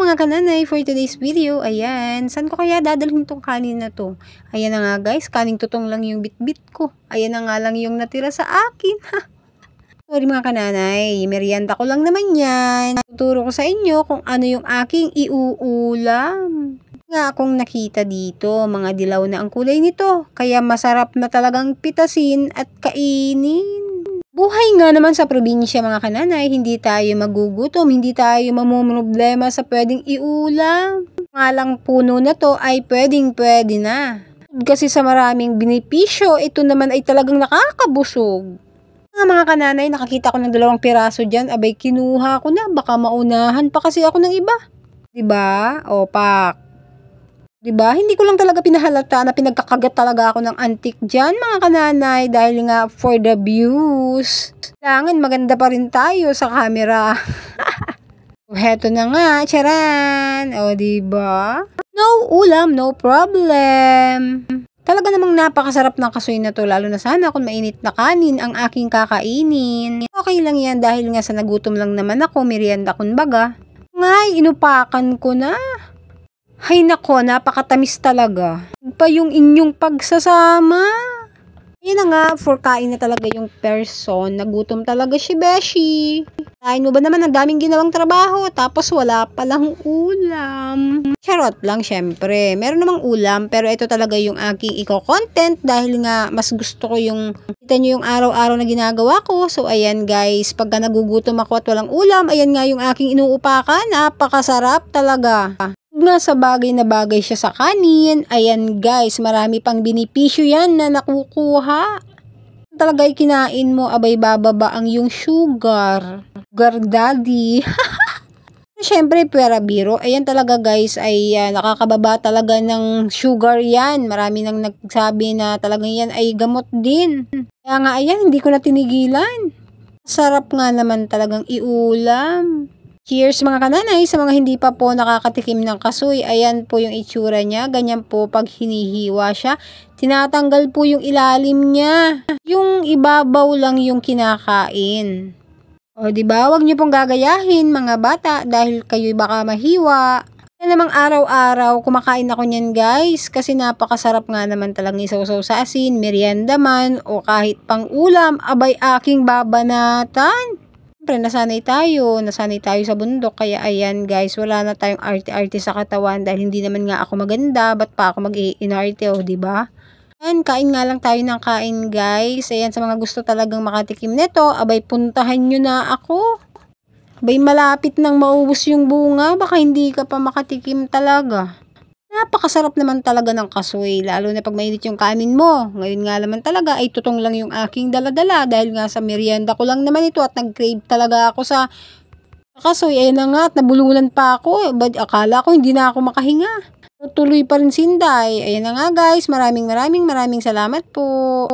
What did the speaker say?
mga kananay, for today's video, ayan, saan ko kaya dadalhin tong kanin na to? Ayan na nga guys, kaning tutong lang yung bit-bit ko. Ayan na nga lang yung natira sa akin, ha. Sorry mga kananay, merienda ko lang naman yan. Tuturo ko sa inyo kung ano yung aking iuulam. Nga akong nakita dito, mga dilaw na ang kulay nito, kaya masarap na talagang pitasin at kainin. Buhay nga naman sa probinsya mga kananay, hindi tayo magugutom, hindi tayo mamumroblema sa pwedeng iulam. Nga lang puno na to ay pwedeng-pwede na. Kasi sa maraming benepisyo, ito naman ay talagang nakakabusog. Mga kananay, nakakita ko ng 2 piraso dyan, abay kinuha ko na, baka maunahan pa kasi ako ng iba. Diba? Opak. Diba? Hindi ko lang talaga pinahalata na pinagkakagat talaga ako ng antik dyan mga kananay dahil nga for the views. Kailangan maganda pa rin tayo sa camera. Heto na nga, charan. O diba? No ulam, no problem. Talaga namang napakasarap ng kasoy na to, lalo na sana kung mainit na kanin ang aking kakainin. Okay lang yan dahil nga sa nagutom lang naman ako, merienda kumbaga. Ngay, inupakan ko na. Hay nako, napakatamis talaga. Pa yung inyong pagsasama. Yan na nga, for kain na talaga yung person. Nagutom talaga si Beshi. Kain mo ba naman ang daming ginawang trabaho, tapos wala palang ulam. Charot lang syempre. Meron namang ulam, pero ito talaga yung aking content dahil nga mas gusto ko yung, kita nyo yung araw-araw na ginagawa ko. So ayan guys, pagka nagugutom ako at walang ulam, ayan nga yung aking inuupakan. Napakasarap talaga. Nga sa bagay na bagay siya sa kanin, ayan guys, marami pang benepisyo yan na nakukuha. Talaga kinain mo, abay bababa ang yung sugar. Sugar daddy. Siyempre, pera biro. Ayan talaga guys, ay nakakababa talaga ng sugar yan. Marami nang nagsabi na talagang yan ay gamot din. Kaya nga ayan, hindi ko na tinigilan. Sarap nga naman talagang iulam. Cheers mga kananay, sa mga hindi pa po nakakatikim ng kasoy, ayan po yung itsura niya, ganyan po pag hinihiwa siya, tinatanggal po yung ilalim niya, yung ibabaw lang yung kinakain. O diba, wag niyo pong gagayahin mga bata dahil kayo'y baka mahiwa. Kaya namang araw-araw kumakain ako niyan guys, kasi napakasarap nga naman talagang isaw-saw sa asin, merienda man o kahit pang ulam, abay aking babanatan. Nasanay tayo sa bundok, kaya ayan guys, wala na tayong arte-arte sa katawan dahil hindi naman nga ako maganda, ba't pa ako mag-i-inarte, o diba? Ayan, kain nga lang tayo ng kain guys. Ayan, sa mga gusto talagang makatikim nito, abay puntahan nyo na ako. Abay malapit nang maubos yung bunga, baka hindi ka pa makatikim talaga. Napakasarap naman talaga ng kasoy, lalo na pag mainit yung kanin mo. Ngayon nga naman talaga ay tutong lang yung aking daladala dahil nga sa merienda ko lang naman ito at nag-crave talaga ako sa kasoy. Ayun na nga at nabululan pa ako. Akala ko hindi na ako makahinga. Tuloy pa rin sinday. Ayun na nga guys, maraming salamat po.